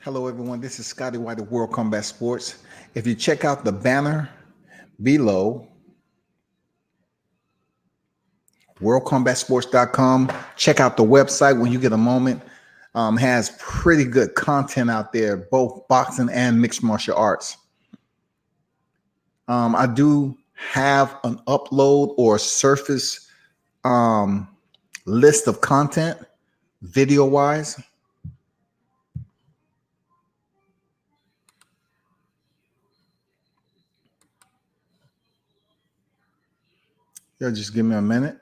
Hello, everyone. This is Scotty White of World Combat Sports. If you check out the banner below, worldcombatsports.com, check out the website when you get a moment. Has pretty good content out there, both boxing and mixed martial arts. I do have an upload or surface list of content, video-wise. Yeah, just give me a minute.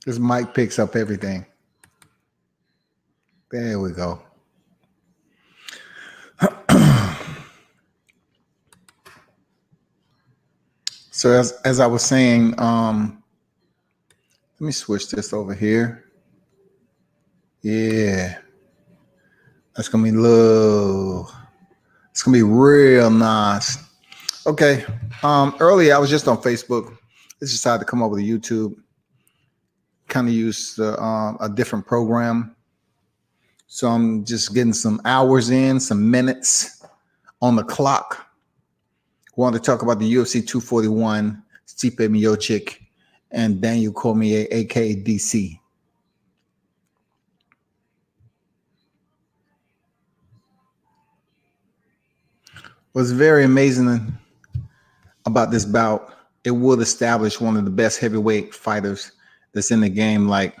This mic picks up everything. There we go. So as I was saying, let me switch this over here. Yeah, that's gonna be low. It's gonna be real nice. Okay. Earlier I was just on Facebook. I just decided to come over to YouTube. Kind of use a different program. So I'm just getting some hours in, some minutes on the clock. Wanted to talk about the UFC 241, Stipe Miocic, and Daniel Cormier, aka DC. What's very amazing about this bout, it would establish one of the best heavyweight fighters that's in the game. Like,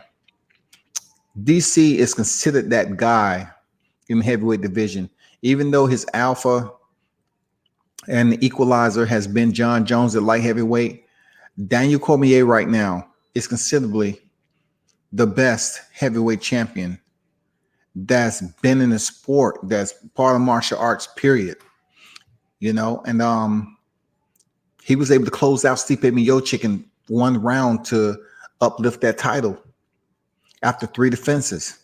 DC is considered that guy in the heavyweight division, even though his alpha and the equalizer has been John Jones at light heavyweight. Daniel Cormier right now is considerably the best heavyweight champion that's been in the sport, that's part of martial arts, period. You know, and he was able to close out Stipe Miocic in one round to uplift that title after 3 defenses.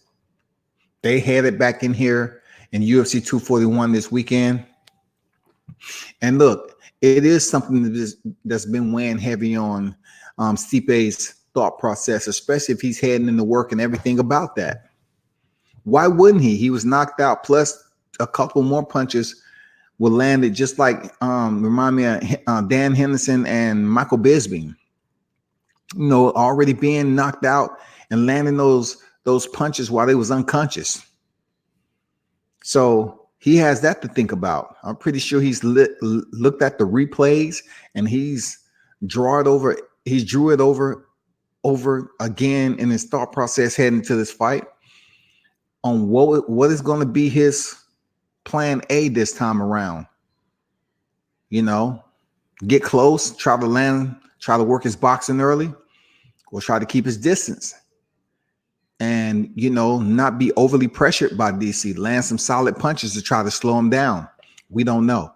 They had it back in here in UFC 241 this weekend. And look, it is something that's been weighing heavy on Stipe's thought process, especially if he's heading into work and everything about that. Why wouldn't he? He was knocked out, plus a couple more punches were landed, just like remind me of Dan Henderson and Michael Bisping. You know, already being knocked out and landing those punches while they was unconscious. So he has that to think about. I'm pretty sure he's looked at the replays and he's drew it over again in his thought process heading to this fight on what is going to be his plan A this time around. You know, get close, try to work his boxing early, or try to keep his distance. And, you know, not be overly pressured by DC. Land some solid punches to try to slow him down. We don't know.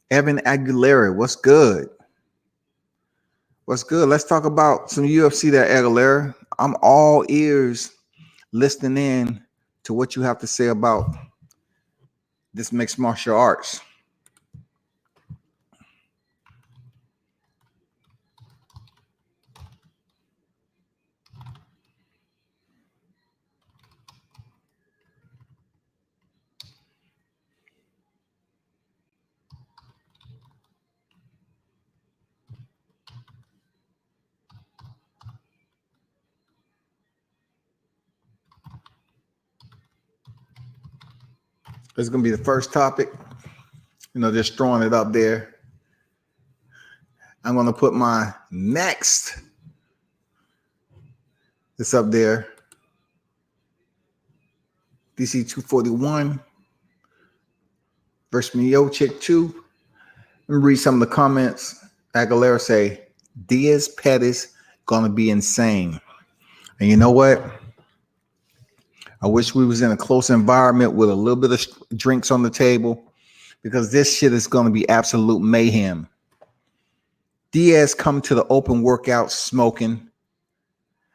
Evan Aguilera, what's good? What's good? Let's talk about some UFC there, Aguilera. I'm all ears listening in to what you have to say about this mixed martial arts. This is going to be the first topic. You know, just throwing it up there. I'm going to put my next. It's up there. DC 241 versus Miocic 2. Let me read some of the comments. Aguilera say, Diaz Pettis gonna be insane. And you know what? I wish we was in a close environment with a little bit of drinks on the table, because this shit is gonna be absolute mayhem. Diaz come to the open workout smoking.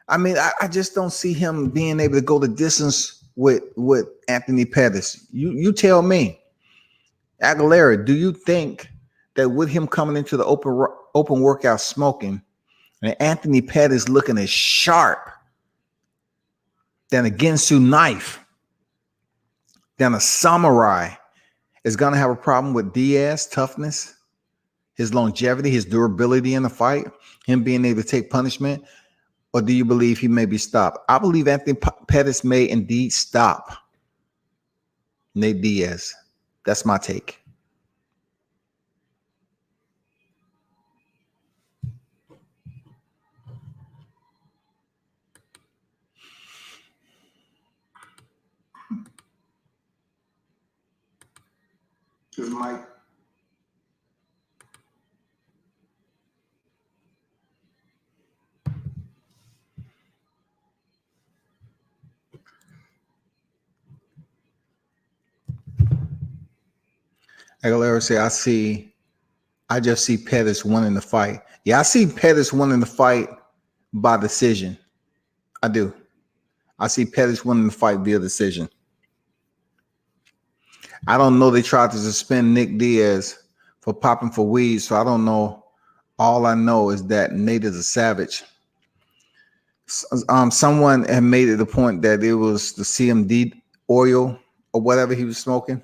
I mean, I just don't see him being able to go the distance with Anthony Pettis. You tell me, Aguilera, do you think that with him coming into the open workout smoking and Anthony Pettis looking as sharp than a Ginsu knife, than a samurai, is going to have a problem with Diaz toughness, his longevity, his durability in the fight, him being able to take punishment? Or do you believe he may be stopped? I believe Anthony Pettis may indeed stop Nate Diaz. That's my take. This is Mike. Aguilera say, I just see Pettis winning the fight. Yeah, I see Pettis winning the fight by decision. I do. I see Pettis winning the fight via decision. I don't know. They tried to suspend Nick Diaz for popping for weed, so I don't know. All I know is that Nate is a savage. Someone had made it the point that it was the CMD oil or whatever he was smoking.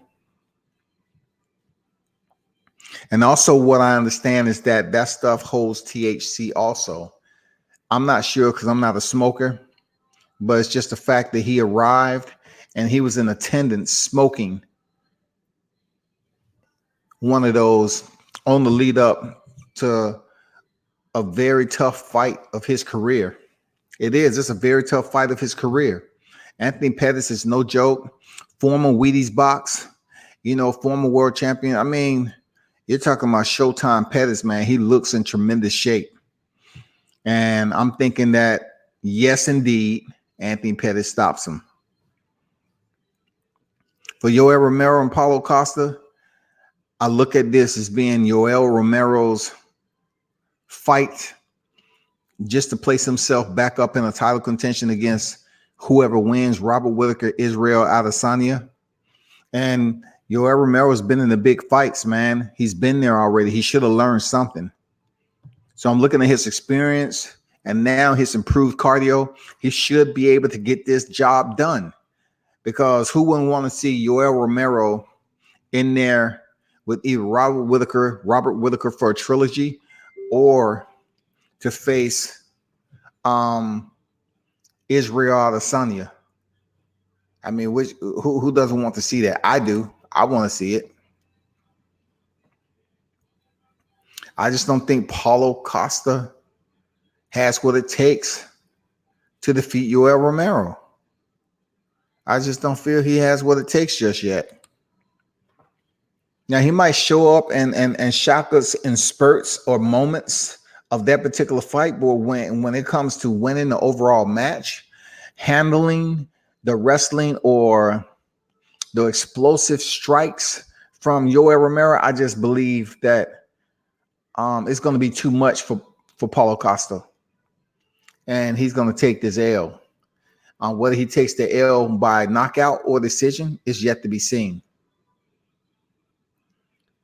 And also what I understand is that that stuff holds THC also. I'm not sure because I'm not a smoker, but it's just the fact that he arrived and he was in attendance smoking one of those on the lead up to a very tough fight of his career. It's a very tough fight of his career. Anthony Pettis is no joke. Former Wheaties box, former world champion. I mean, you're talking about Showtime Pettis, man. He looks in tremendous shape. And I'm thinking that, yes, indeed, Anthony Pettis stops him. For Yoel Romero and Paulo Costa, I look at this as being Yoel Romero's fight just to place himself back up in a title contention against whoever wins, Robert Whittaker, Israel Adesanya. And Yoel Romero's been in the big fights, man. He's been there already. He should have learned something. So I'm looking at his experience and now his improved cardio. He should be able to get this job done, because who wouldn't want to see Yoel Romero in there with either Robert Whittaker for a trilogy, or to face Israel Adesanya? I mean, who doesn't want to see that? I do. I want to see it. I just don't think Paulo Costa has what it takes to defeat Yoel Romero. I just don't feel he has what it takes just yet. Now, he might show up and shock us in spurts or moments of that particular fight, but when it comes to winning the overall match, handling the wrestling or the explosive strikes from Yoel Romero, I just believe that it's going to be too much for Paulo Costa, and he's going to take this L. Whether he takes the L by knockout or decision is yet to be seen.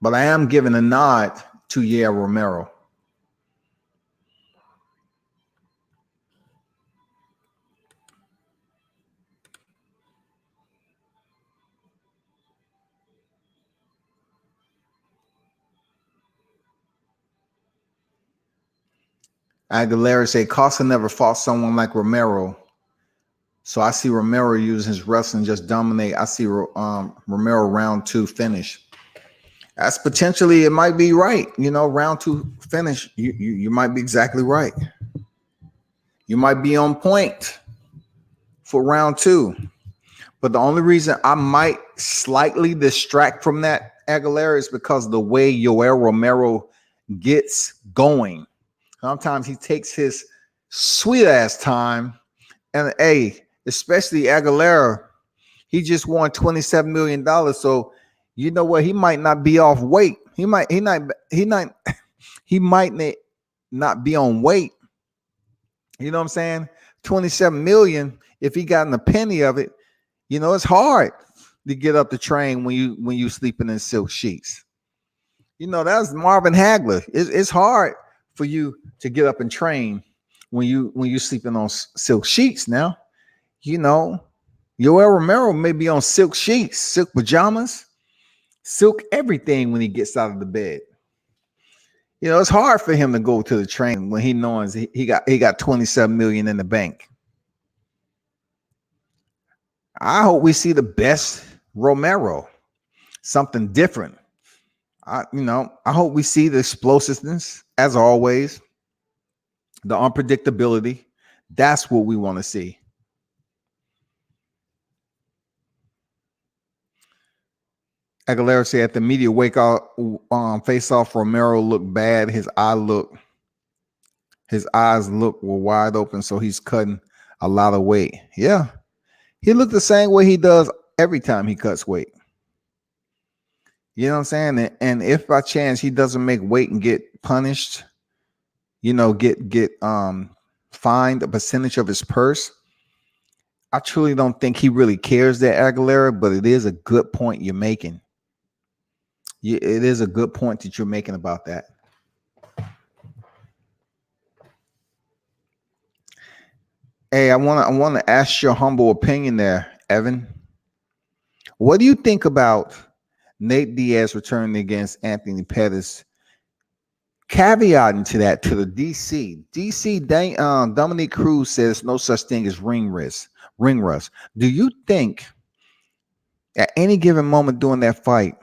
But I am giving a nod to Yoel Romero. Aguilera say Costa never fought someone like Romero, so I see Romero using his wrestling just dominate. I see Romero round 2 finish. That's potentially, it might be right. Round 2 finish. You might be exactly right. You might be on point for round 2. But the only reason I might slightly distract from that, Aguilera, is because of the way Yoel Romero gets going. Sometimes he takes his sweet ass time. And especially Aguilera, he just won $27 million. So you know what? He might not be off weight. He might not be on weight. You know what I'm saying? 27 million. If he gotten a penny of it, it's hard to get up the train when you sleeping in silk sheets. That's Marvin Hagler. It's hard for you to get up and train when you sleeping on silk sheets. Now, Yoel Romero may be on silk sheets, silk pajamas, silk everything when he gets out of the bed. It's hard for him to go to the train when he knows he got 27 million in the bank. I hope we see the best Romero, something different. I hope we see the explosiveness as always, the unpredictability. That's what we want to see. Aguilera said at the media wake out face off, Romero looked bad. His eyes were wide open, so he's cutting a lot of weight. Yeah, he looked the same way he does every time he cuts weight. You know what I'm saying? And if by chance he doesn't make weight and get punished, get fined a percentage of his purse, I truly don't think he really cares that Aguilera, but it is a good point you're making. It is a good point that you're making about that. Hey, I want to ask your humble opinion there, Evan. What do you think about Nate Diaz returning against Anthony Pettis? Caveating to that, to the DC, Dominique Cruz says no such thing as ring rust. Do you think at any given moment during that fight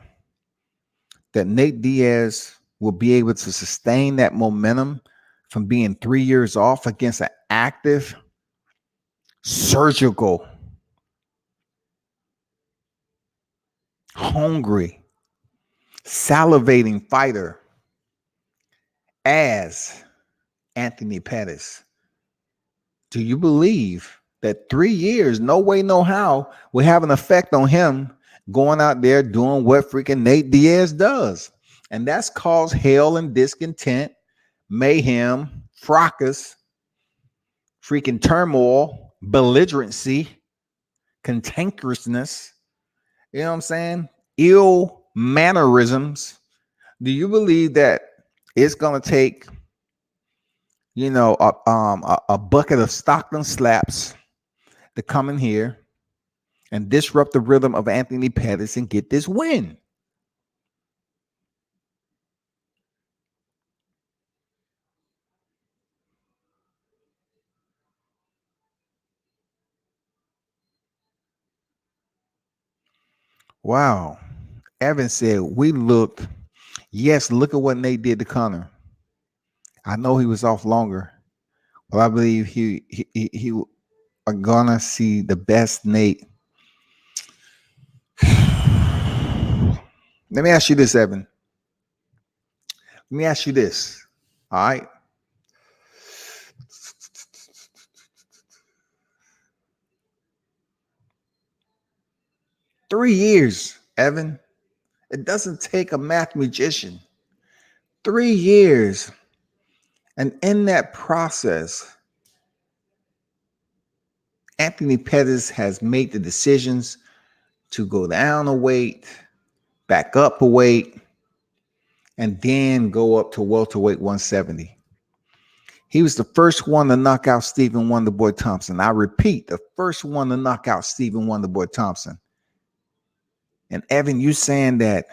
that Nate Diaz will be able to sustain that momentum from being 3 years off against an active, surgical, hungry, salivating fighter as Anthony Pettis? Do you believe that 3 years, no way, no how, will have an effect on him going out there doing what freaking Nate Diaz does? And that's caused hell and discontent, mayhem, fracas, freaking turmoil, belligerency, cantankerousness. You know what I'm saying? Ill mannerisms. Do you believe that it's going to take, a bucket of Stockton slaps to come in here and disrupt the rhythm of Anthony Pettis and get this win? Wow. Evan said, yes, look at what Nate did to Connor. I know he was off longer, but I believe he are gonna see the best Nate. Let me ask you this, Evan. Let me ask you this. All right. Three years, Evan. It doesn't take a math magician. 3 years. And in that process, Anthony Pettis has made the decisions to go down a weight, back up a weight, and then go up to welterweight 170. He was the first one to knock out Stephen Wonderboy Thompson. I repeat, the first one to knock out Stephen Wonderboy Thompson. And Evan, you saying that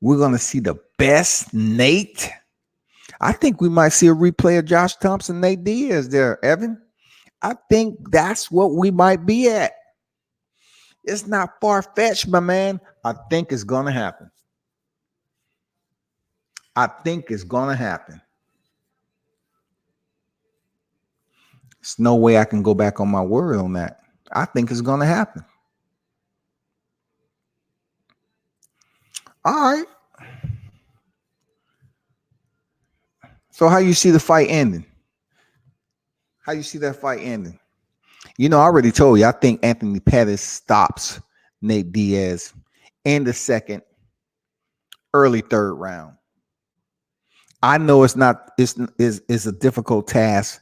we're going to see the best Nate? I think we might see a replay of Josh Thompson, Nate Diaz there, Evan. I think that's what we might be at. It's not far-fetched, my man. I think it's going to happen. I think it's going to happen. There's no way I can go back on my word on that. I think it's going to happen. All right. So how you see the fight ending? How you see that fight ending? You know, I already told you, I think Anthony Pettis stops Nate Diaz in the second, early third round. I know it's not, it's a difficult task.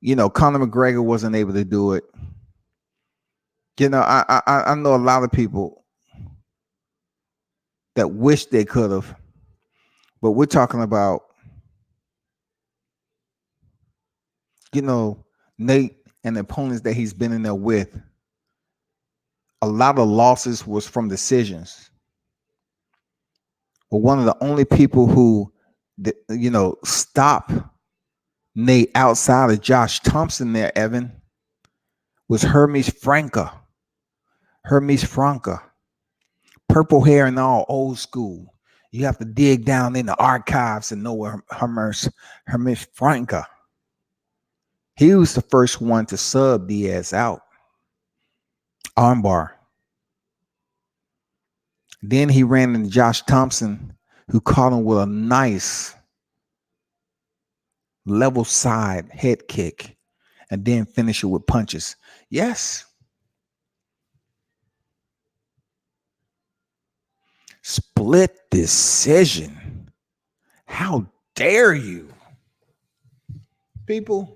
You know, Conor McGregor wasn't able to do it. You know, I know a lot of people that wish they could have, but we're talking about, you know, Nate and the opponents that he's been in there with. A lot of losses was from decisions. But one of the only people who, you know, stop Nate outside of Josh Thompson there, Evan, was Hermes Franca. Hermes Franca. Purple hair and all, old school. You have to dig down in the archives and know where Hermes Franca. He was the first one to sub Diaz out. Armbar. Then he ran into Josh Thompson, who caught him with a nice level side head kick, and then finish it with punches. Yes. Split decision. How dare you? People,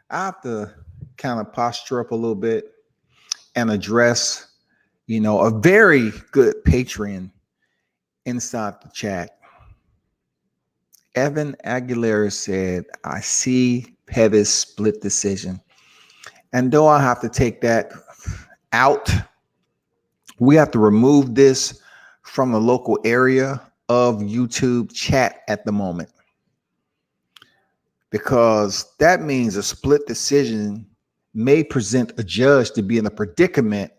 I have to kind of posture up a little bit and address, you know, a very good Patreon inside the chat. Evan Aguilera said, I see Pettis split decision. And though I have to take that out, we have to remove this from the local area of YouTube chat at the moment, because that means a split decision may present a judge to be in a predicament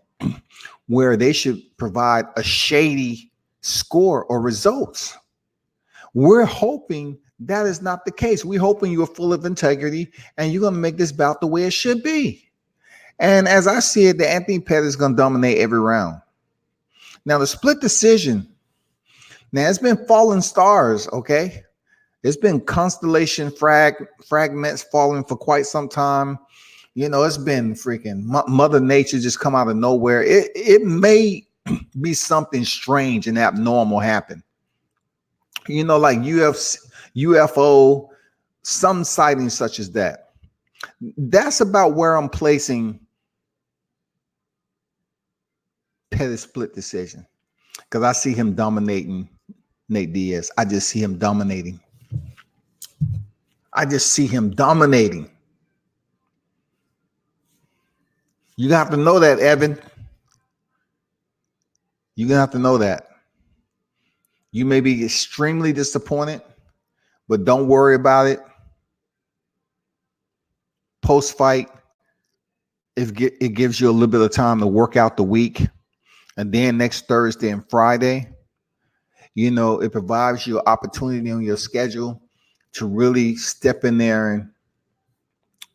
where they should provide a shady score or results. We're hoping that is not the case. We're hoping you're full of integrity and you're going to make this bout the way it should be. And as I see it, the Anthony Pettis is going to dominate every round. Now, the split decision, now it's been falling stars, okay? It's been constellation fragments falling for quite some time. You know, it's been freaking Mother Nature just come out of nowhere. It may be something strange and abnormal happen. You know, like UFC, UFO, some sightings such as that. That's about where I'm placing Pettis split decision, because I see him dominating Nate Diaz. I just see him dominating. I just see him dominating. You have to know that, Evan. You're going to have to know that. You may be extremely disappointed, but don't worry about it. Post-fight, it gives you a little bit of time to work out the week. And then next Thursday and Friday, you know, it provides you an opportunity on your schedule to really step in there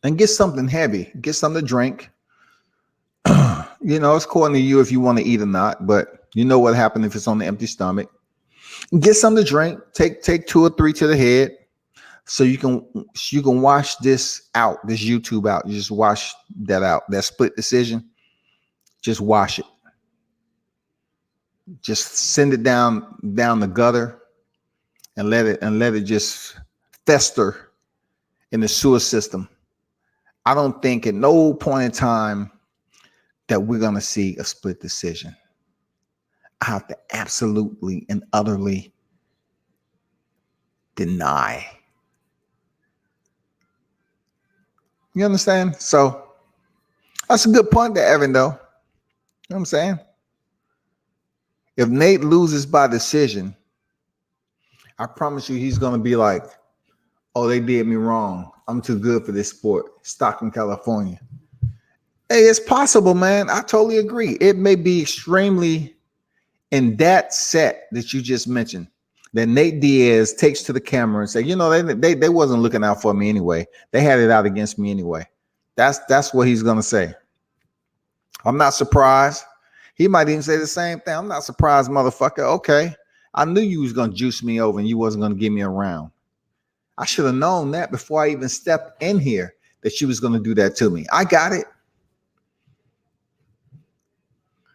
and get something heavy, get something to drink. You know, it's according to you if you want to eat or not, but you know what happens if it's on the empty stomach. Get something to drink, take 2 or 3 to the head, so you can wash this out, this YouTube out. You just wash that out, that split decision. Just wash it. Just send it down the gutter and let it just fester in the sewer system. I don't think at no point in time that we're going to see a split decision. I have to absolutely and utterly deny. You understand? So that's a good point there, Evan, though. You know what I'm saying? If Nate loses by decision, I promise you he's going to be like, oh, they did me wrong. I'm too good for this sport. Stockton, California. Hey, it's possible, man. I totally agree. It may be extremely in that set that you just mentioned, that Nate Diaz takes to the camera and say, you know, they wasn't looking out for me anyway. They had it out against me anyway. That's what he's going to say. I'm not surprised. He might even say the same thing. I'm not surprised, motherfucker. Okay. I knew you was going to juice me over and you wasn't going to give me a round. I should have known that before I even stepped in here that she was going to do that to me. I got it.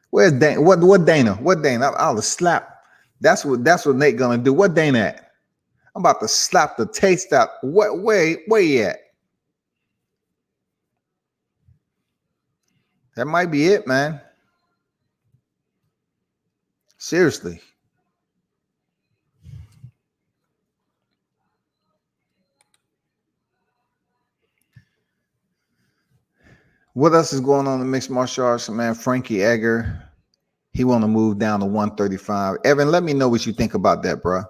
Where's Dana? What Dana? What Dana? I'll slap. That's what Nate gonna do. What Dana at? I'm about to slap the taste out. What? Where you at? That might be it, man. Seriously. What else is going on in mixed martial arts, man? Frankie Edgar, he want to move down to 135. Evan, let me know what you think about that, bro.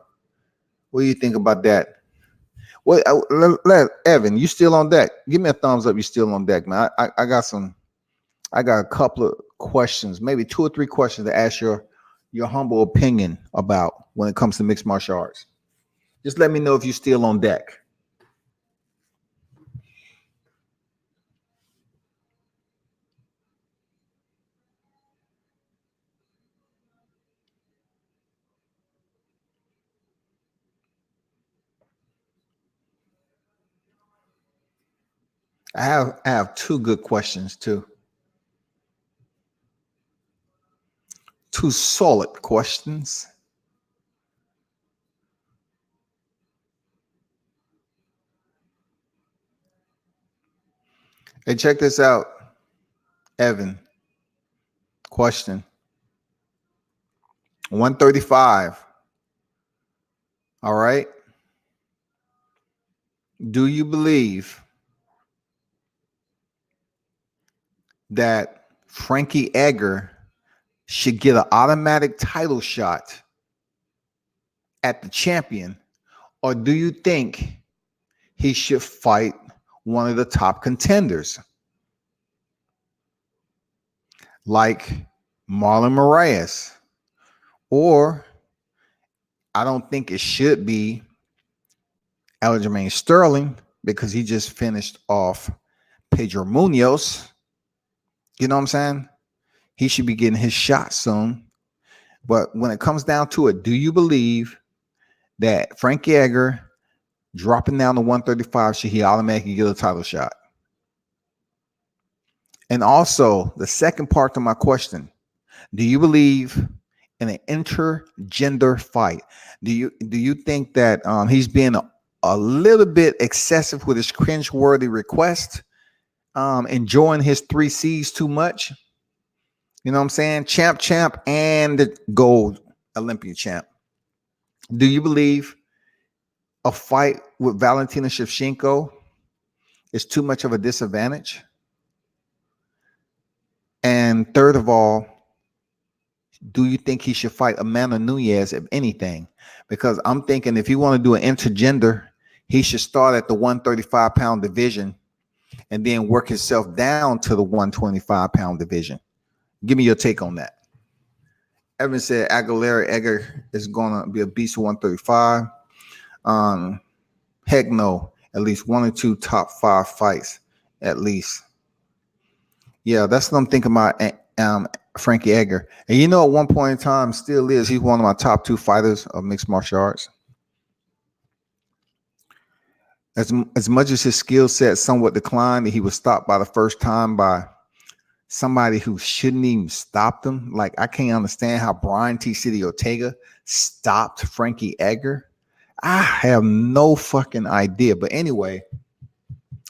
What do you think about that? What? Evan, you still on deck? Give me a thumbs up. You still on deck, man. I got some. I got a couple of questions, maybe 2 or 3 questions to ask your humble opinion about when it comes to mixed martial arts. Just let me know if you're still on deck. I have 2 good questions too. 2 solid questions. Hey, check this out, Evan. Question 135. All right. Do you believe that Frankie Edgar should get an automatic title shot at the champion, or do you think he should fight one of the top contenders like Marlon Moraes? Or I don't think it should be Aljamain Sterling because he just finished off Pedro Munoz. You know what I'm saying? He should be getting his shot soon. But when it comes down to it, do you believe that Frankie Edgar dropping down to 135 should he automatically get a title shot? And also, the second part to my question, do you believe in an intergender fight? Do you think that he's being a little bit excessive with his cringeworthy request, enjoying his 3 C's too much? You know what I'm saying? Champ, and the gold Olympian champ. Do you believe a fight with Valentina Shevchenko is too much of a disadvantage? And third of all, do you think he should fight Amanda Nunes, if anything? Because I'm thinking if you want to do an intergender, he should start at the 135-pound division and then work himself down to the 125-pound division. Give me your take on that. Evan said Aguilera Edgar is going to be a beast of 135. Heck no. At least 1 or 2 top 5 fights, at least. Yeah, that's what I'm thinking about. Frankie Edgar. And you know, at one point in time, still is. He's one of my top 2 fighters of mixed martial arts. As much as his skill set somewhat declined, he was stopped by the first time by somebody who shouldn't even stop him. Like, I can't understand how Brian T. City Ortega stopped Frankie Edgar. I have no fucking idea. But anyway,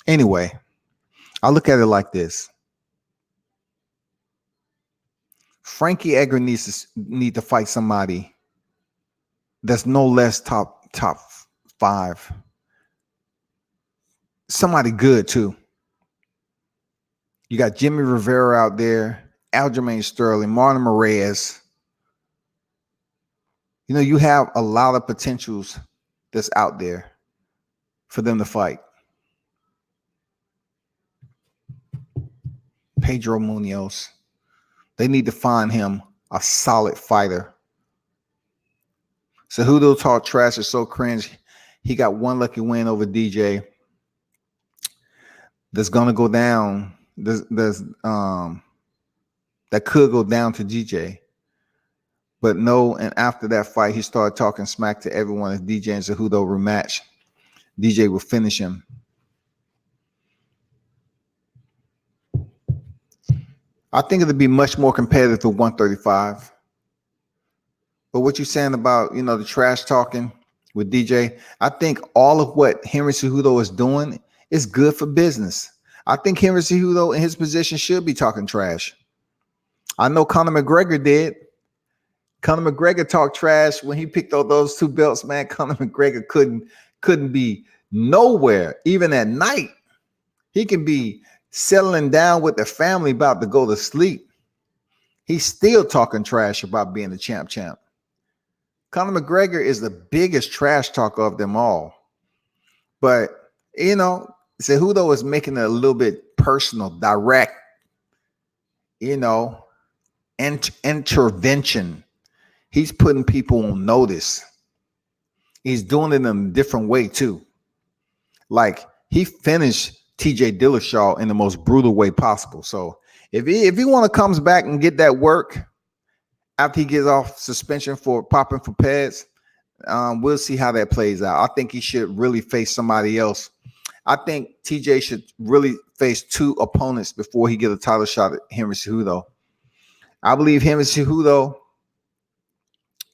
I look at it like this. Frankie Edgar needs to fight somebody that's no less top 5. Somebody good too. You got Jimmy Rivera out there, Aljamain Sterling, Marlon Moraes. You know, you have a lot of potentials that's out there for them to fight. Pedro Munoz. They need to find him a solid fighter. Cejudo talk trash is so cringe. He got 1 lucky win over DJ. That's gonna go down. That could go down to DJ. But no, and after that fight, he started talking smack to everyone as DJ and Cejudo rematch. DJ will finish him. I think it'll be much more competitive to 135. But what you're saying about, the trash talking with DJ, I think all of what Henry Cejudo is doing is good for business. I think Henry Cejudo in his position should be talking trash. I know Conor McGregor did. Conor McGregor talked trash when he picked up those 2 belts, man. Conor McGregor couldn't be nowhere, even at night. He can be settling down with the family about to go to sleep. He's still talking trash about being the champ. Conor McGregor is the biggest trash talker of them all. But, Cejudo is making it a little bit personal, direct, intervention. He's putting people on notice. He's doing it in a different way too. Like he finished TJ Dillashaw in the most brutal way possible. So if he want to comes back and get that work after he gets off suspension for popping for pads, we'll see how that plays out. I think he should really face somebody else. I think TJ should really face 2 opponents before he gets a title shot at Henry Cejudo. I believe Henry Cejudo,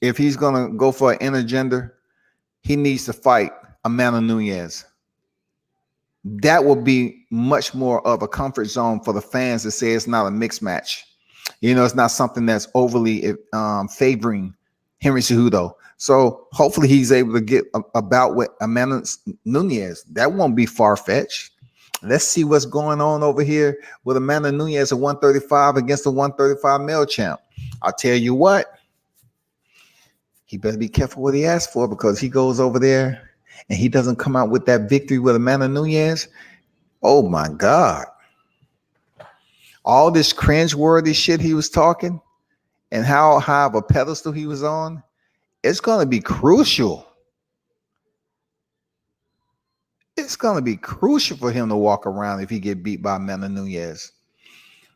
if he's going to go for an intergender, he needs to fight Amanda Nunes. That will be much more of a comfort zone for the fans to say it's not a mixed match. It's not something that's overly favoring Henry Cejudo. So hopefully he's able to get a bout with Amanda Nunes. That won't be far-fetched. Let's see what's going on over here with Amanda Nunes at 135 against the 135 male champ. I'll tell you what, he better be careful what he asks for, because he goes over there and he doesn't come out with that victory with Amanda Nunes. Oh my God. All this cringeworthy shit he was talking and how high of a pedestal he was on, it's going to be crucial. It's going to be crucial for him to walk around if he get beat by Amanda Nunes.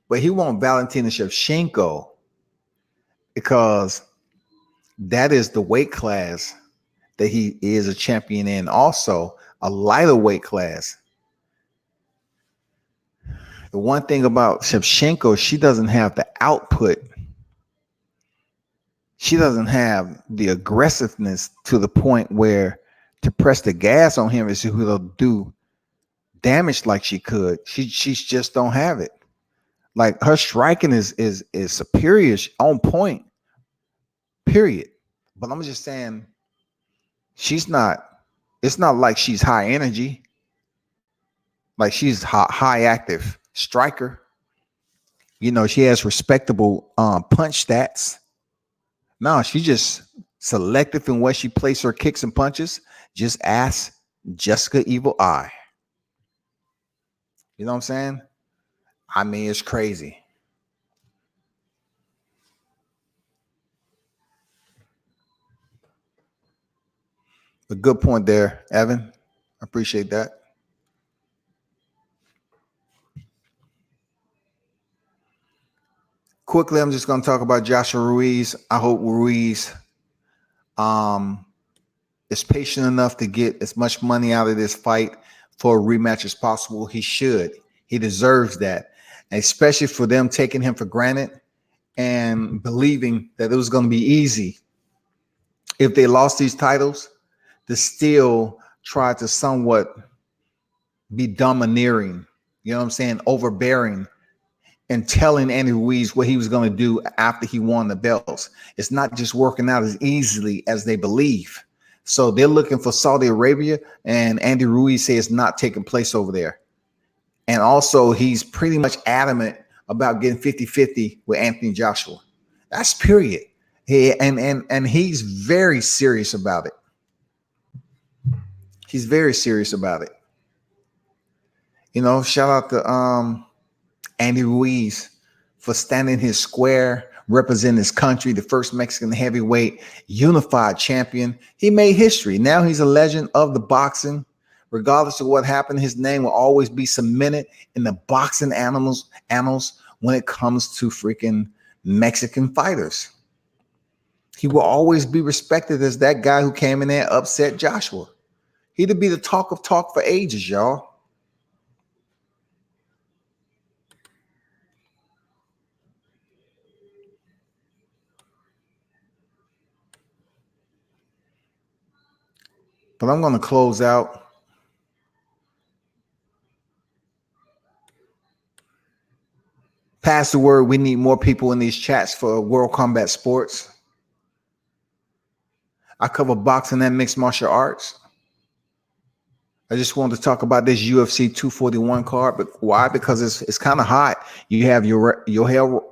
But he won't Valentina Shevchenko, because that is the weight class that he is a champion in. Also, a lighter weight class. The one thing about Shevchenko, she doesn't have the output. She doesn't have the aggressiveness to the point where to press the gas on him is who do damage like she could. She's just don't have it. Like her striking is superior, on point. Period. But I'm just saying, she's not. It's not like she's high energy. Like she's high active striker. She has respectable punch stats. No, she's just selective in where she places her kicks and punches. Just ask Jessica Evil Eye. You know what I'm saying? I mean, it's crazy. A good point there, Evan. I appreciate that. Quickly, I'm just going to talk about Joshua Ruiz. I hope Ruiz is patient enough to get as much money out of this fight for a rematch as possible. He should. He deserves that, and especially for them taking him for granted and believing that it was going to be easy if they lost these titles to still try to somewhat be domineering, overbearing, and telling Andy Ruiz what he was going to do after he won the belts. It's not just working out as easily as they believe. So they're looking for Saudi Arabia, and Andy Ruiz says it's not taking place over there. And also, he's pretty much adamant about getting 50-50 with Anthony Joshua. That's period. And he's very serious about it. He's very serious about it. Shout out to Andy Ruiz for standing his square, representing his country, the first Mexican heavyweight unified champion. He made history. Now he's a legend of the boxing. Regardless of what happened, his name will always be cemented in the boxing annals when it comes to freaking Mexican fighters. He will always be respected as that guy who came in there and upset Joshua. He'd be the talk of talk for ages, y'all. But I'm going to close out. Pass the word. We need more people in these chats for World Combat Sports. I cover boxing and mixed martial arts. I just wanted to talk about this UFC 241 card, but why? Because it's kind of hot. You have Yoel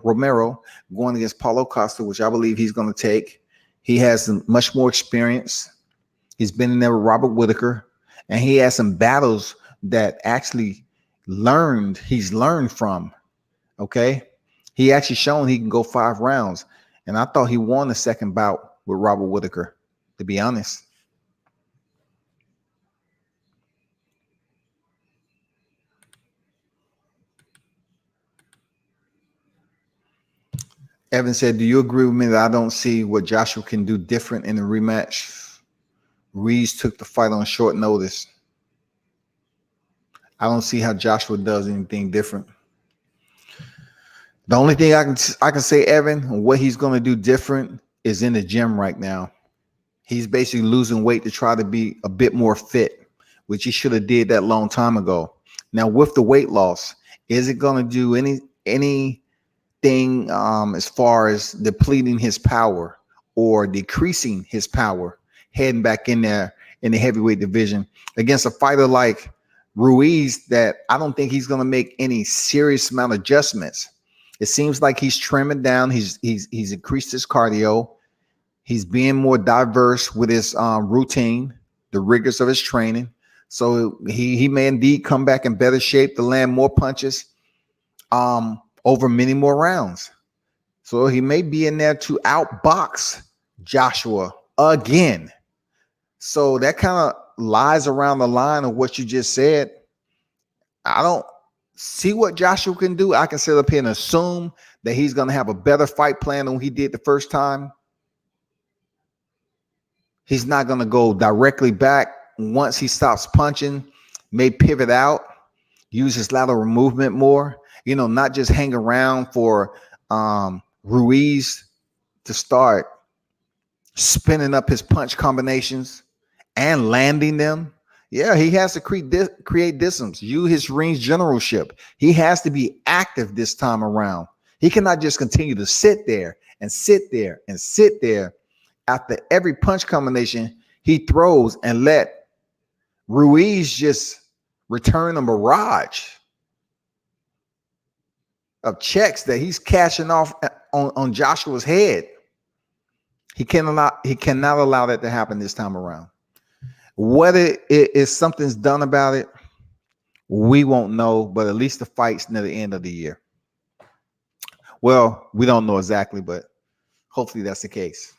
Romero going against Paulo Costa, which I believe he's going to take. He has much more experience. He's been in there with Robert Whittaker, and he has some battles that actually he's learned from. Okay, he actually shown he can go 5 rounds, and I thought he won the second bout with Robert Whittaker, to be honest. Evan said, do you agree with me that I don't see what Joshua can do different in the rematch? Ruiz took the fight on short notice. I don't see how Joshua does anything different. The only thing I can say, Evan, what he's going to do different is in the gym right now. He's basically losing weight to try to be a bit more fit, which he should have did that long time ago. Now, with the weight loss, is it going to do anything as far as depleting his power or decreasing his power, heading back in there in the heavyweight division against a fighter like Ruiz that I don't think he's going to make any serious amount of adjustments. It seems like he's trimming down. He's increased his cardio. He's being more diverse with his routine, the rigors of his training. So he may indeed come back in better shape to land more punches over many more rounds. So he may be in there to outbox Joshua again. So that kind of lies around the line of what you just said. I don't see what Joshua can do. I can sit up here and assume that he's going to have a better fight plan than he did the first time. He's not going to go directly back once he stops punching, may pivot out, use his lateral movement more, not just hang around for Ruiz to start spinning up his punch combinations and landing them. Yeah, he has to create distance, use his range generalship. He has to be active this time around. He cannot just continue to sit there and sit there and sit there after every punch combination he throws and let Ruiz just return a mirage of checks that he's cashing off on Joshua's head. He cannot allow that to happen this time around. Whether it is something's done about it, we won't know, but at least the fight's near the end of the year. Well, we don't know exactly, but hopefully that's the case.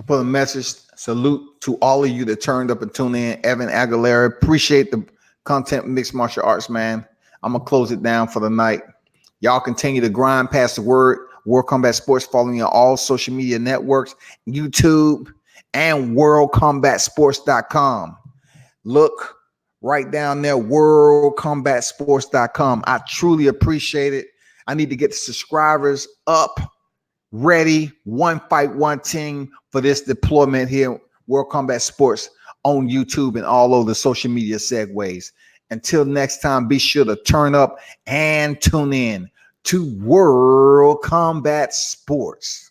Put a message. Salute to all of you that turned up and tuned in. Evan Aguilera, appreciate the content, mixed martial arts, man. I'm gonna close it down for the night. Y'all continue to grind, pass the word. World Combat Sports, following on all social media networks, YouTube, and worldcombatsports.com. Look right down there, worldcombatsports.com. I truly appreciate it. I need to get the subscribers up. Ready, one fight, one team for this deployment here, World Combat Sports on YouTube and all over the social media segues. Until next time, be sure to turn up and tune in to World Combat Sports.